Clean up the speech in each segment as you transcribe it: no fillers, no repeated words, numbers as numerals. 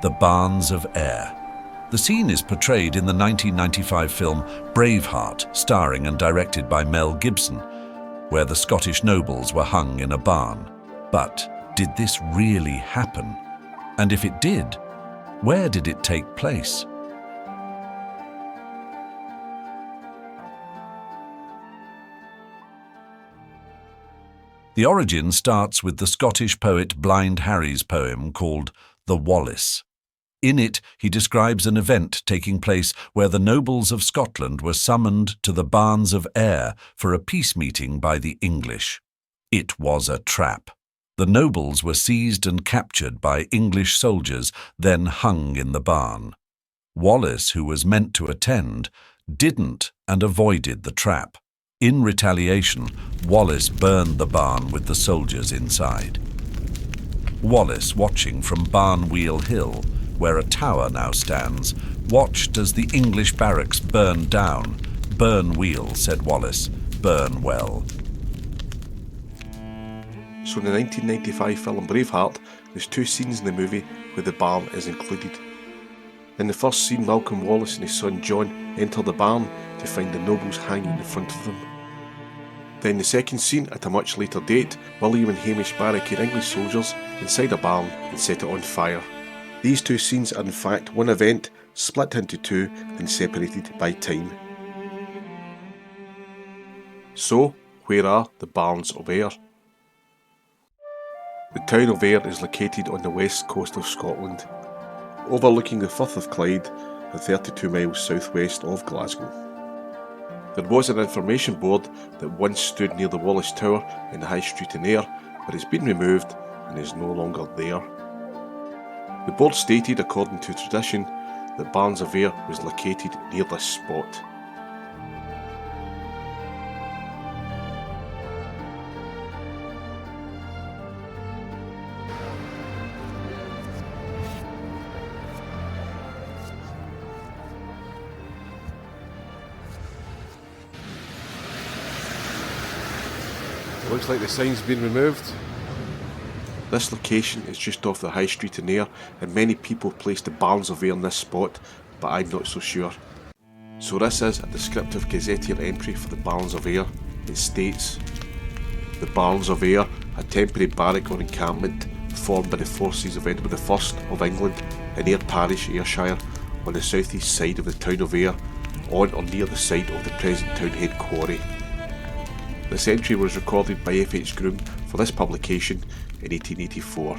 the Barns of Ayr. The scene is portrayed in the 1995 film Braveheart, starring and directed by Mel Gibson, where the Scottish nobles were hung in a barn. But did this really happen? And if it did, where did it take place? The origin starts with the Scottish poet Blind Harry's poem called The Wallace. In it, he describes an event taking place where the nobles of Scotland were summoned to the Barns of Ayr for a peace meeting by the English. It was a trap. The nobles were seized and captured by English soldiers, then hung in the barn. Wallace, who was meant to attend, didn't and avoided the trap. In retaliation, Wallace burned the barn with the soldiers inside. Wallace, watching from Barnwheel Hill, where a tower now stands, watched as the English barracks burned down. "Burn wheel," said Wallace, "burn well." So in the 1995 film Braveheart, there's two scenes in the movie where the barn is included. In the first scene, Malcolm Wallace and his son John enter the barn to find the nobles hanging in front of them. Then the second scene, at a much later date, William and Hamish barricade English soldiers inside a barn and set it on fire. These two scenes are in fact one event, split into two and separated by time. So, where are the Barns of Ayr? The town of Ayr is located on the west coast of Scotland, overlooking the Firth of Clyde and 32 miles southwest of Glasgow. There was an information board that once stood near the Wallace Tower in the High Street in Ayr, but it's been removed and is no longer there. The board stated, according to tradition, that Barns of Ayr was located near this spot. It looks like the sign's been removed. This location is just off the High Street in Ayr, and many people place the Barns of Ayr in this spot, but I'm not so sure. So this is a descriptive gazetteer entry for the Barns of Ayr. It states, "The Barns of Ayr, a temporary barrack or encampment formed by the forces of Edward I of England in Ayr Parish, Ayrshire, on the south east side of the town of Ayr, on or near the site of the present townhead quarry." This entry was recorded by F.H. Groom for this publication in 1884.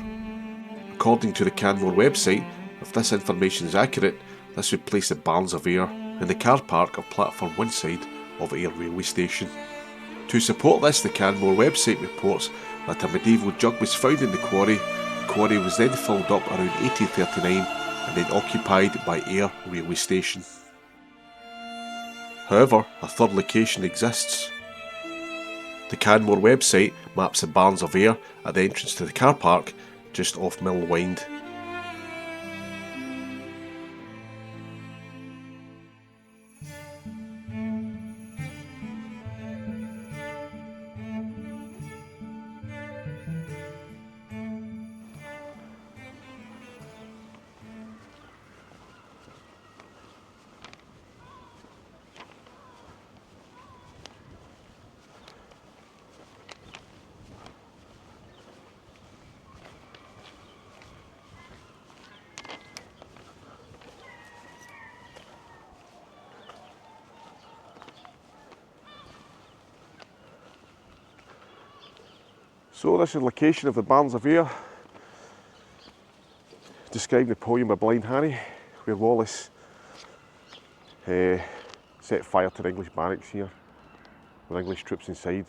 According to the Canmore website, if this information is accurate, this would place the Barns of Ayr in the car park of platform 1 side of Ayr railway station. To support this, the Canmore website reports that a medieval jug was found in the quarry. The quarry was then filled up around 1839 and then occupied by Ayr railway station. However, a third location exists. The Canmore website maps the Barns of Ayr at the entrance to the car park just off Mill Wynd. So this is the location of the Barns of Ayr, described in the poem by Blind Harry, where Wallace set fire to the English barracks here, with English troops inside,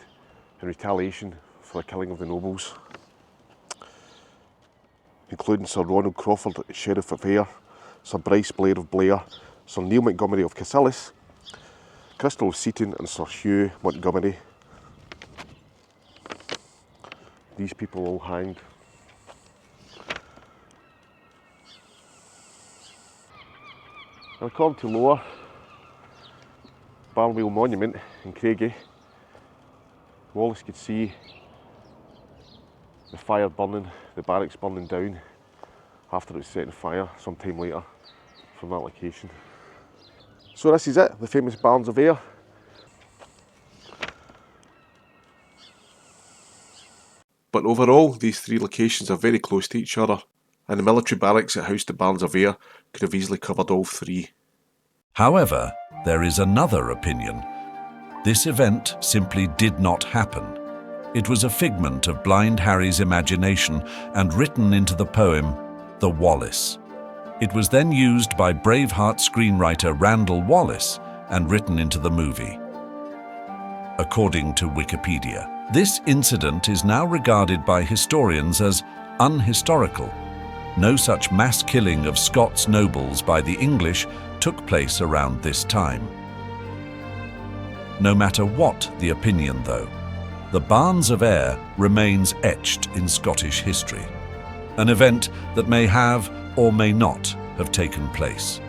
in retaliation for the killing of the nobles, including Sir Ronald Crawford, Sheriff of Ayr, Sir Bryce Blair of Blair, Sir Neil Montgomery of Cassillis, Crystal of Seaton and Sir Hugh Montgomery. These people all hanged. And according to Lower Barnwheel Monument in Craigie, Wallace could see the fire burning, the barracks burning down after it was set on fire sometime later from that location. So this is it, the famous Barns of Ayr. But overall, these three locations are very close to each other, and the military barracks that housed the Barns of Ayr could have easily covered all three. However, there is another opinion. This event simply did not happen. It was a figment of Blind Harry's imagination and written into the poem, The Wallace. It was then used by Braveheart screenwriter Randall Wallace and written into the movie. According to Wikipedia, this incident is now regarded by historians as unhistorical. No such mass killing of Scots nobles by the English took place around this time. No matter what the opinion, though, the Barns of Ayr remains etched in Scottish history, an event that may have or may not have taken place.